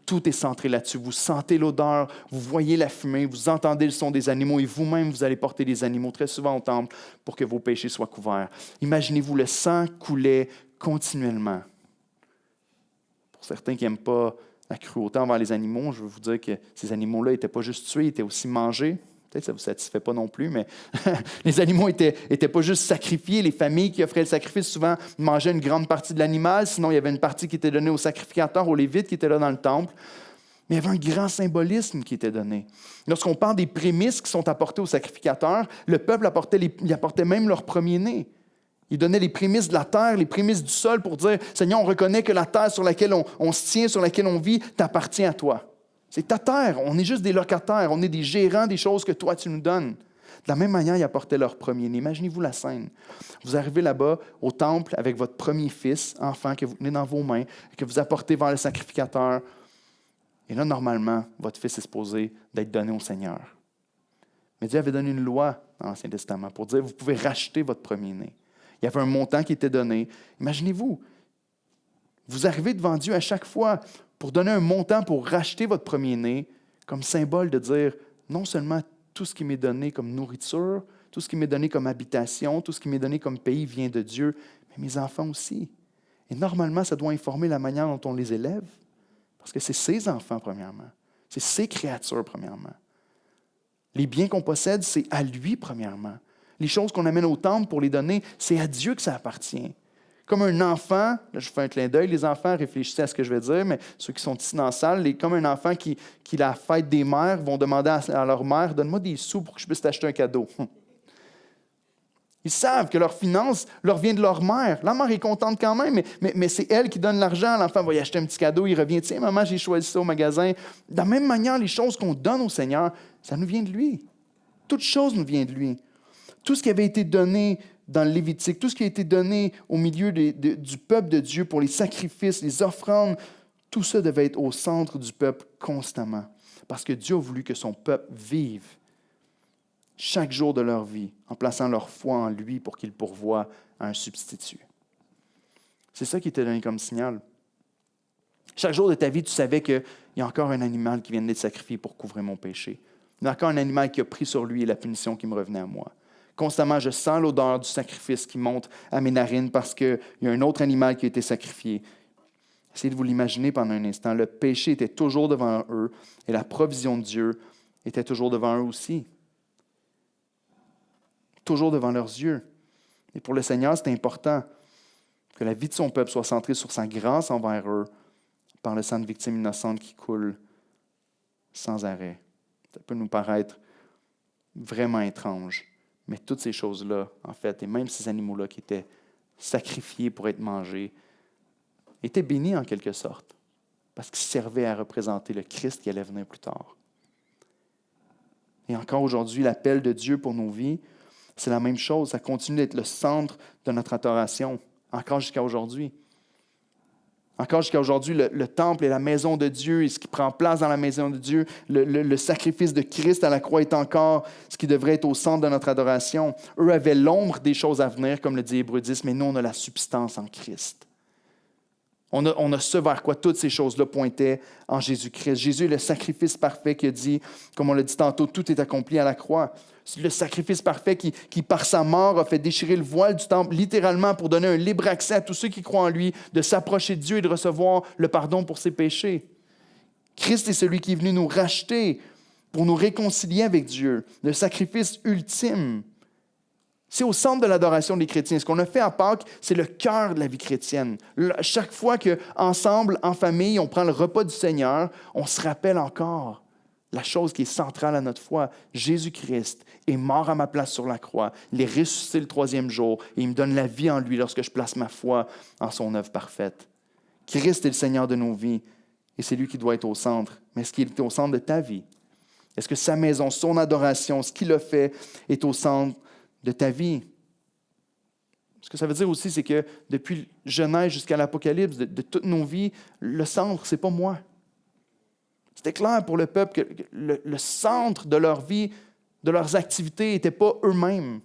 tout est centré là-dessus. Vous sentez l'odeur, vous voyez la fumée, vous entendez le son des animaux et vous-même, vous allez porter des animaux très souvent au temple pour que vos péchés soient couverts. Imaginez-vous, le sang coulait continuellement. Pour certains qui n'aiment pas la cruauté envers les animaux, je veux vous dire que ces animaux-là n'étaient pas juste tués, ils étaient aussi mangés. Peut-être que ça ne vous satisfait pas non plus, mais les animaux étaient pas juste sacrifiés. Les familles qui offraient le sacrifice souvent mangeaient une grande partie de l'animal. Sinon, il y avait une partie qui était donnée aux sacrificateurs, aux Lévites qui étaient là dans le temple. Mais il y avait un grand symbolisme qui était donné. Lorsqu'on parle des prémices qui sont apportées aux sacrificateurs, le peuple apportait même leur premier-né. Il donnait les prémices de la terre, les prémices du sol pour dire « Seigneur, on reconnaît que la terre sur laquelle on se tient, sur laquelle on vit, t'appartient à toi. » C'est ta terre. On est juste des locataires. On est des gérants des choses que toi, tu nous donnes. De la même manière, ils apportaient leur premier-né. Imaginez-vous la scène. Vous arrivez là-bas au temple avec votre premier fils, enfant, que vous tenez dans vos mains, que vous apportez vers le sacrificateur. Et là, normalement, votre fils est supposé d'être donné au Seigneur. Mais Dieu avait donné une loi dans l'Ancien Testament pour dire, vous pouvez racheter votre premier-né. Il y avait un montant qui était donné. Imaginez-vous, vous arrivez devant Dieu à chaque fois pour donner un montant pour racheter votre premier-né, comme symbole de dire, non seulement tout ce qui m'est donné comme nourriture, tout ce qui m'est donné comme habitation, tout ce qui m'est donné comme pays vient de Dieu, mais mes enfants aussi. Et normalement, ça doit informer la manière dont on les élève, parce que c'est ses enfants, premièrement. C'est ses créatures, premièrement. Les biens qu'on possède, c'est à lui, premièrement. Les choses qu'on amène au temple pour les donner, c'est à Dieu que ça appartient. Comme un enfant, là je fais un clin d'œil, les enfants réfléchissez à ce que je vais dire, mais ceux qui sont ici dans la salle, comme un enfant qui la fête des mères, vont demander à leur mère, donne-moi des sous pour que je puisse t'acheter un cadeau. Ils savent que leur finance leur vient de leur mère. La mère est contente quand même, mais c'est elle qui donne l'argent. L'enfant va y acheter un petit cadeau, il revient, tiens, maman, j'ai choisi ça au magasin. De la même manière, les choses qu'on donne au Seigneur, ça nous vient de lui. Toute chose nous vient de lui. Tout ce qui avait été donné dans le Lévitique, tout ce qui a été donné au milieu du peuple de Dieu pour les sacrifices, les offrandes, tout ça devait être au centre du peuple constamment. Parce que Dieu a voulu que son peuple vive chaque jour de leur vie en plaçant leur foi en lui pour qu'il pourvoie à un substitut. C'est ça qui était donné comme signal. Chaque jour de ta vie, tu savais qu'il y a encore un animal qui vient d'être sacrifié pour couvrir mon péché. Il y a encore un animal qui a pris sur lui la punition qui me revenait à moi. Constamment, je sens l'odeur du sacrifice qui monte à mes narines parce qu'il y a un autre animal qui a été sacrifié. Essayez de vous l'imaginer pendant un instant. Le péché était toujours devant eux et la provision de Dieu était toujours devant eux aussi. Toujours devant leurs yeux. Et pour le Seigneur, c'est important que la vie de son peuple soit centrée sur sa grâce envers eux par le sang de victimes innocentes qui coule sans arrêt. Ça peut nous paraître vraiment étrange. Mais toutes ces choses-là, en fait, et même ces animaux-là qui étaient sacrifiés pour être mangés, étaient bénis en quelque sorte, parce qu'ils servaient à représenter le Christ qui allait venir plus tard. Et encore aujourd'hui, l'appel de Dieu pour nos vies, c'est la même chose. Ça continue d'être le centre de notre adoration, encore jusqu'à aujourd'hui. Encore jusqu'à aujourd'hui, le temple et la maison de Dieu et ce qui prend place dans la maison de Dieu, le sacrifice de Christ à la croix est encore ce qui devrait être au centre de notre adoration. Eux avaient l'ombre des choses à venir, comme le dit Hébreux 10, mais nous, on a la substance en Christ. On a ce vers quoi toutes ces choses-là pointaient en Jésus-Christ. Jésus est le sacrifice parfait qui a dit, comme on l'a dit tantôt, tout est accompli à la croix. C'est le sacrifice parfait qui, par sa mort, a fait déchirer le voile du temple, littéralement pour donner un libre accès à tous ceux qui croient en lui, de s'approcher de Dieu et de recevoir le pardon pour ses péchés. Christ est celui qui est venu nous racheter pour nous réconcilier avec Dieu, le sacrifice ultime. C'est au centre de l'adoration des chrétiens. Ce qu'on a fait à Pâques, c'est le cœur de la vie chrétienne. Chaque fois qu'ensemble, en famille, on prend le repas du Seigneur, on se rappelle encore la chose qui est centrale à notre foi. Jésus-Christ est mort à ma place sur la croix. Il est ressuscité le 3e jour et il me donne la vie en lui lorsque je place ma foi en son œuvre parfaite. Christ est le Seigneur de nos vies et c'est lui qui doit être au centre. Mais est-ce qu'il est au centre de ta vie? Est-ce que sa maison, son adoration, ce qu'il a fait est au centre de ta vie? Ce que ça veut dire aussi, c'est que depuis Genèse jusqu'à l'Apocalypse, de toutes nos vies, le centre, ce n'est pas moi. C'était clair pour le peuple que le centre de leur vie, de leurs activités, n'était pas eux-mêmes,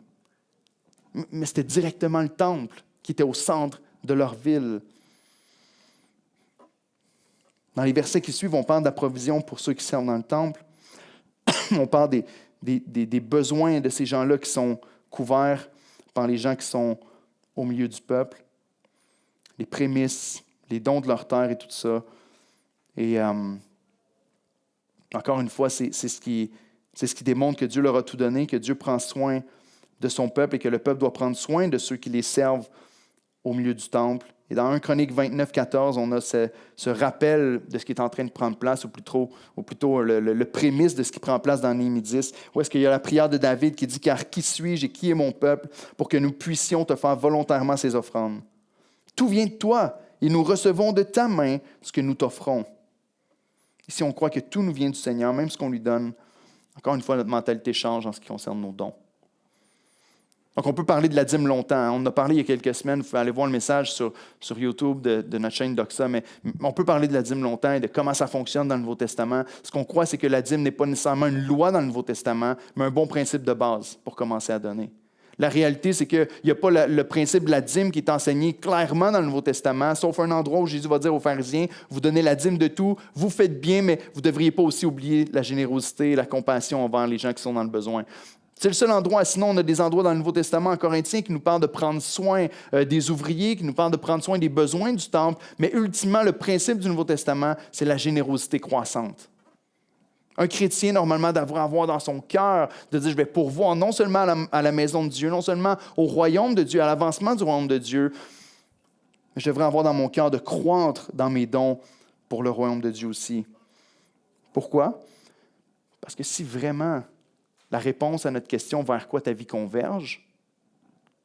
mais c'était directement le temple qui était au centre de leur ville. Dans les versets qui suivent, on parle de la provision pour ceux qui servent dans le temple. On parle des besoins de ces gens-là qui sont couverts par les gens qui sont au milieu du peuple, les prémices, les dons de leur terre et tout ça. Et encore une fois, c'est ce qui démontre que Dieu leur a tout donné, que Dieu prend soin de son peuple et que le peuple doit prendre soin de ceux qui les servent au milieu du temple. Et dans 1 Chronique 29, 14, on a ce rappel de ce qui est en train de prendre place, ou plutôt le prémisse de ce qui prend place dans Néhémie 10, où est-ce qu'il y a la prière de David qui dit « Car qui suis-je et qui est mon peuple pour que nous puissions te faire volontairement ces offrandes? Tout vient de toi, et nous recevons de ta main ce que nous t'offrons. » Ici, on croit que tout nous vient du Seigneur, même ce qu'on lui donne. Encore une fois, notre mentalité change en ce qui concerne nos dons. Donc, on peut parler de la dîme longtemps. On en a parlé il y a quelques semaines. Vous pouvez aller voir le message sur YouTube de notre chaîne Doxa. Mais on peut parler de la dîme longtemps et de comment ça fonctionne dans le Nouveau Testament. Ce qu'on croit, c'est que la dîme n'est pas nécessairement une loi dans le Nouveau Testament, mais un bon principe de base pour commencer à donner. La réalité, c'est qu'il n'y a pas le principe de la dîme qui est enseigné clairement dans le Nouveau Testament, sauf un endroit où Jésus va dire aux pharisiens, vous donnez la dîme de tout, vous faites bien, mais vous ne devriez pas aussi oublier la générosité et la compassion envers les gens qui sont dans le besoin. C'est le seul endroit. Sinon, on a des endroits dans le Nouveau Testament en Corinthiens qui nous parlent de prendre soin des ouvriers, qui nous parlent de prendre soin des besoins du temple. Mais ultimement, le principe du Nouveau Testament, c'est la générosité croissante. Un chrétien, normalement, devrait avoir dans son cœur de dire, je vais pourvoir non seulement à la maison de Dieu, non seulement au royaume de Dieu, à l'avancement du royaume de Dieu, mais je devrais avoir dans mon cœur de croître dans mes dons pour le royaume de Dieu aussi. Pourquoi? Parce que si vraiment la réponse à notre question vers quoi ta vie converge,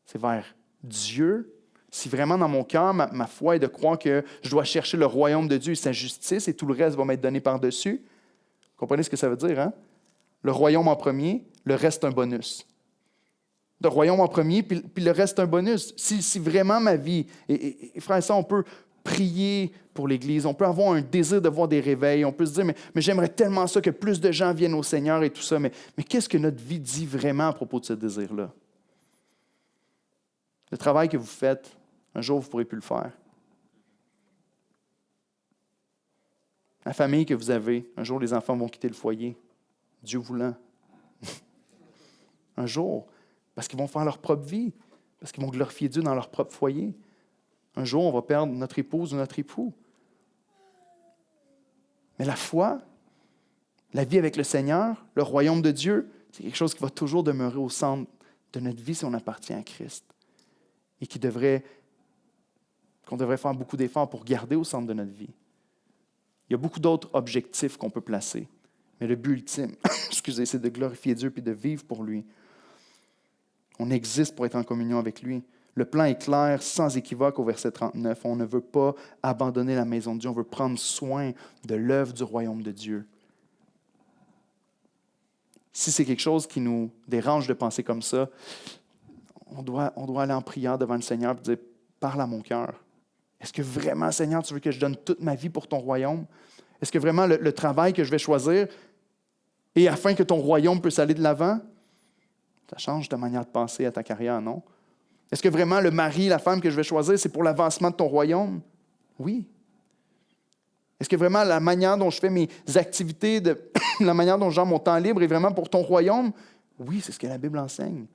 c'est vers Dieu. Si vraiment dans mon cœur, ma foi est de croire que je dois chercher le royaume de Dieu et sa justice et tout le reste va m'être donné par-dessus, vous comprenez ce que ça veut dire, hein? Le royaume en premier, le reste un bonus. Le royaume en premier, puis le reste un bonus. Si vraiment ma vie, et frère, ça, on peut prier pour l'Église, on peut avoir un désir de voir des réveils, on peut se dire, mais j'aimerais tellement ça que plus de gens viennent au Seigneur et tout ça, mais qu'est-ce que notre vie dit vraiment à propos de ce désir-là? Le travail que vous faites, un jour, vous ne pourrez plus le faire. La famille que vous avez, un jour, les enfants vont quitter le foyer, Dieu voulant. Un jour, parce qu'ils vont faire leur propre vie, parce qu'ils vont glorifier Dieu dans leur propre foyer. Un jour, on va perdre notre épouse ou notre époux. Mais la foi, la vie avec le Seigneur, le royaume de Dieu, c'est quelque chose qui va toujours demeurer au centre de notre vie si on appartient à Christ. Et qu'on devrait faire beaucoup d'efforts pour garder au centre de notre vie. Il y a beaucoup d'autres objectifs qu'on peut placer. Mais le but ultime, c'est de glorifier Dieu et de vivre pour lui. On existe pour être en communion avec lui. Le plan est clair, sans équivoque au verset 39. On ne veut pas abandonner la maison de Dieu. On veut prendre soin de l'œuvre du royaume de Dieu. Si c'est quelque chose qui nous dérange de penser comme ça, on doit aller en prière devant le Seigneur et dire, parle à mon cœur. Est-ce que vraiment, Seigneur, tu veux que je donne toute ma vie pour ton royaume? Est-ce que vraiment le travail que je vais choisir est afin que ton royaume puisse aller de l'avant? Ça change ta manière de penser à ta carrière, non? Est-ce que vraiment le mari, la femme que je vais choisir, c'est pour l'avancement de ton royaume? Oui. Est-ce que vraiment la manière dont je fais mes activités, la manière dont je gère mon temps libre est vraiment pour ton royaume? Oui, c'est ce que la Bible enseigne.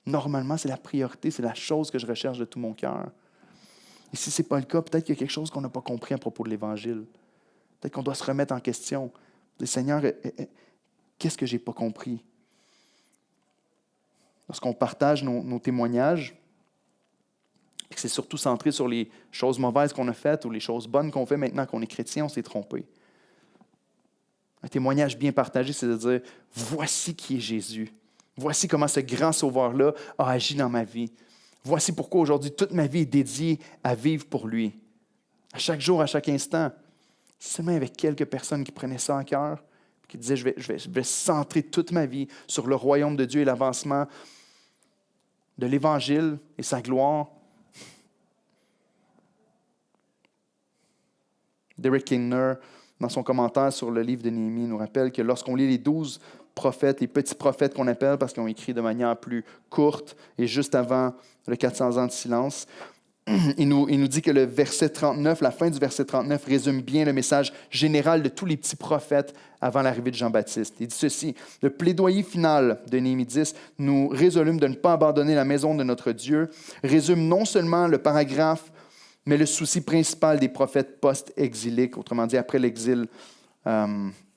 Normalement, c'est la priorité, c'est la chose que je recherche de tout mon cœur. Et si ce n'est pas le cas, peut-être qu'il y a quelque chose qu'on n'a pas compris à propos de l'Évangile. Peut-être qu'on doit se remettre en question. Dire, Seigneur, qu'est-ce que je n'ai pas compris? Lorsqu'on partage nos témoignages, et que c'est surtout centré sur les choses mauvaises qu'on a faites ou les choses bonnes qu'on fait maintenant qu'on est chrétien, on s'est trompé. Un témoignage bien partagé, c'est de dire, voici qui est Jésus. Voici comment ce grand sauveur-là a agi dans ma vie. Voici pourquoi aujourd'hui toute ma vie est dédiée à vivre pour lui. À chaque jour, à chaque instant. Seulement avec quelques personnes qui prenaient ça en cœur, qui disaient, je vais centrer toute ma vie sur le royaume de Dieu et l'avancement de l'Évangile et sa gloire. Derek Kidner, dans son commentaire sur le livre de Néhémie, nous rappelle que lorsqu'on lit les 12 prophètes, les petits prophètes qu'on appelle parce qu'ils ont écrit de manière plus courte et juste avant le 400 ans de silence, il nous dit que le verset 39, la fin du verset 39 résume bien le message général de tous les petits prophètes avant l'arrivée de Jean-Baptiste. Il dit ceci, le plaidoyer final de Néhémie 10 nous résolûmes de ne pas abandonner la maison de notre Dieu, résume non seulement le paragraphe mais le souci principal des prophètes post-exiliques, autrement dit après l'exil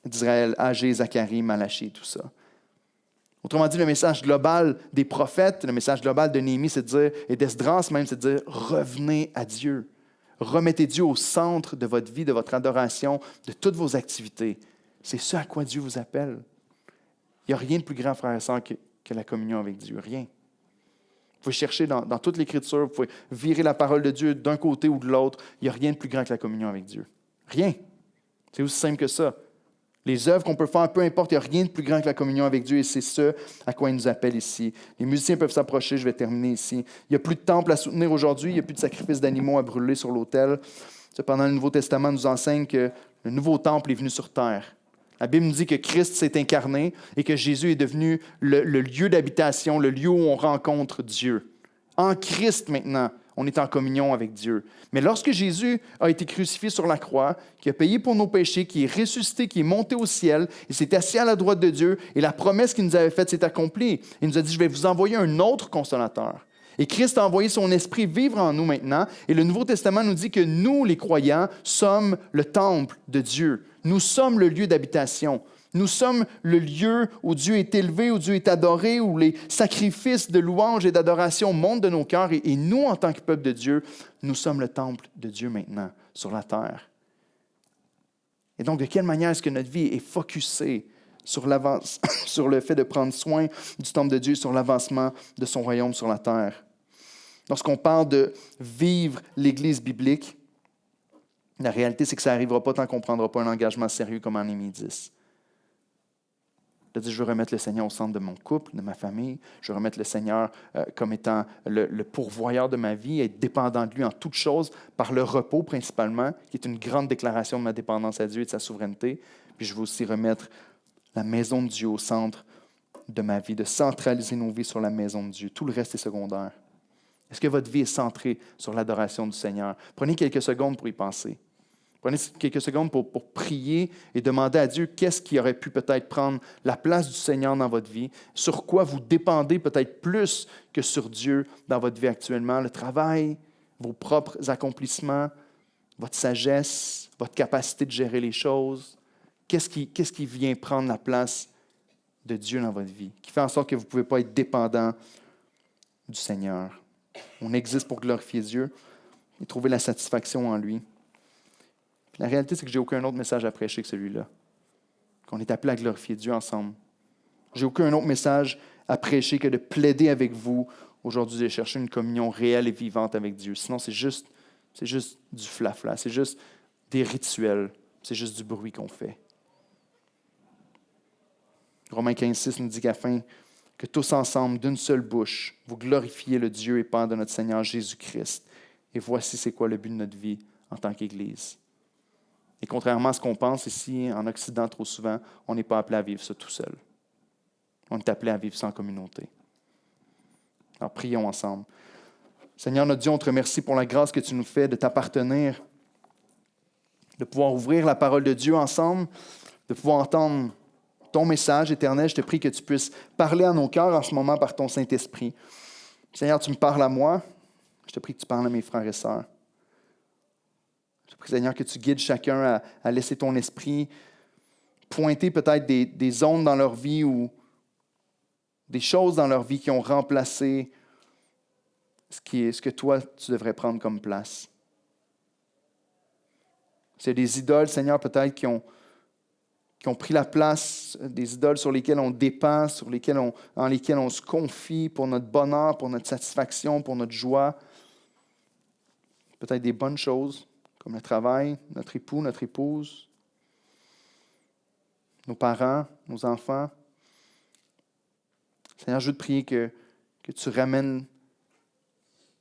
d'Israël, Agé, Zacharie, Malachie, tout ça. Autrement dit, le message global des prophètes, le message global de Néhémie, c'est de dire, et d'Esdras même, c'est de dire, revenez à Dieu. Remettez Dieu au centre de votre vie, de votre adoration, de toutes vos activités. C'est ce à quoi Dieu vous appelle. Il n'y a rien de plus grand, frère et sœur, que la communion avec Dieu. Rien. Vous pouvez chercher dans toute l'Écriture, vous pouvez virer la parole de Dieu d'un côté ou de l'autre. Il n'y a rien de plus grand que la communion avec Dieu. Rien. C'est aussi simple que ça. Les œuvres qu'on peut faire, peu importe, il n'y a rien de plus grand que la communion avec Dieu et c'est ce à quoi il nous appelle ici. Les musiciens peuvent s'approcher, je vais terminer ici. Il n'y a plus de temple à soutenir aujourd'hui, il n'y a plus de sacrifices d'animaux à brûler sur l'autel. Cependant, le Nouveau Testament nous enseigne que le nouveau temple est venu sur terre. La Bible nous dit que Christ s'est incarné et que Jésus est devenu le lieu d'habitation, le lieu où on rencontre Dieu. En Christ maintenant, on est en communion avec Dieu. Mais lorsque Jésus a été crucifié sur la croix, qui a payé pour nos péchés, qui est ressuscité, qui est monté au ciel, il s'est assis à la droite de Dieu et la promesse qu'il nous avait faite s'est accomplie. Il nous a dit, je vais vous envoyer un autre consolateur. Et Christ a envoyé son esprit vivre en nous maintenant. Et le Nouveau Testament nous dit que nous, les croyants, sommes le temple de Dieu. Nous sommes le lieu d'habitation. Nous sommes le lieu où Dieu est élevé, où Dieu est adoré, où les sacrifices de louange et d'adoration montent de nos cœurs. Et nous, en tant que peuple de Dieu, nous sommes le temple de Dieu maintenant sur la terre. Et donc, de quelle manière est-ce que notre vie est focusée sur le fait de prendre soin du temple de Dieu, sur l'avancement de son royaume sur la terre? Lorsqu'on parle de vivre l'Église biblique, la réalité, c'est que ça n'arrivera pas tant qu'on ne prendra pas un engagement sérieux comme en Néhémie 10. De dire, je veux remettre le Seigneur au centre de mon couple, de ma famille. Je veux remettre le Seigneur comme étant le pourvoyeur de ma vie, être dépendant de lui en toutes choses, par le repos principalement, qui est une grande déclaration de ma dépendance à Dieu et de sa souveraineté. Puis je veux aussi remettre la maison de Dieu au centre de ma vie, de centraliser nos vies sur la maison de Dieu. Tout le reste est secondaire. Est-ce que votre vie est centrée sur l'adoration du Seigneur? Prenez quelques secondes pour y penser. Prenez quelques secondes pour prier et demander à Dieu qu'est-ce qui aurait pu peut-être prendre la place du Seigneur dans votre vie, sur quoi vous dépendez peut-être plus que sur Dieu dans votre vie actuellement, le travail, vos propres accomplissements, votre sagesse, votre capacité de gérer les choses. Qu'est-ce qui vient prendre la place de Dieu dans votre vie, qui fait en sorte que vous ne pouvez pas être dépendant du Seigneur? On existe pour glorifier Dieu et trouver la satisfaction en lui. La réalité, c'est que je n'ai aucun autre message à prêcher que celui-là. Qu'on est appelé à glorifier Dieu ensemble. Je n'ai aucun autre message à prêcher que de plaider avec vous aujourd'hui de chercher une communion réelle et vivante avec Dieu. Sinon, c'est juste du flafla, c'est juste des rituels, c'est juste du bruit qu'on fait. Romains 15,6 nous dit qu'afin que tous ensemble, d'une seule bouche, vous glorifiez le Dieu et Père de notre Seigneur Jésus-Christ. Et voici c'est quoi le but de notre vie en tant qu'Église. Et contrairement à ce qu'on pense ici, en Occident, trop souvent, on n'est pas appelé à vivre ça tout seul. On est appelé à vivre ça en communauté. Alors, prions ensemble. Seigneur notre Dieu, on te remercie pour la grâce que tu nous fais de t'appartenir, de pouvoir ouvrir la parole de Dieu ensemble, de pouvoir entendre ton message éternel. Je te prie que tu puisses parler à nos cœurs en ce moment par ton Saint-Esprit. Seigneur, tu me parles à moi. Je te prie que tu parles à mes frères et sœurs. Je te prie, Seigneur, que tu guides chacun à laisser ton esprit pointer peut-être des zones dans leur vie ou des choses dans leur vie qui ont remplacé ce que toi, tu devrais prendre comme place. C'est des idoles, Seigneur, peut-être qui ont pris la place, des idoles sur lesquelles on dépend, en lesquelles on se confie pour notre bonheur, pour notre satisfaction, pour notre joie. Peut-être des bonnes choses, comme le travail, notre époux, notre épouse, nos parents, nos enfants. Seigneur, je veux te prier que tu ramènes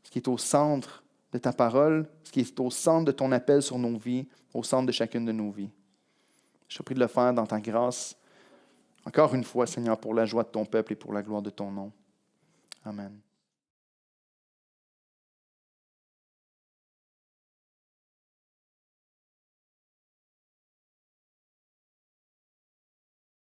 ce qui est au centre de ta parole, ce qui est au centre de ton appel sur nos vies, au centre de chacune de nos vies. Je te prie de le faire dans ta grâce. Encore une fois, Seigneur, pour la joie de ton peuple et pour la gloire de ton nom. Amen.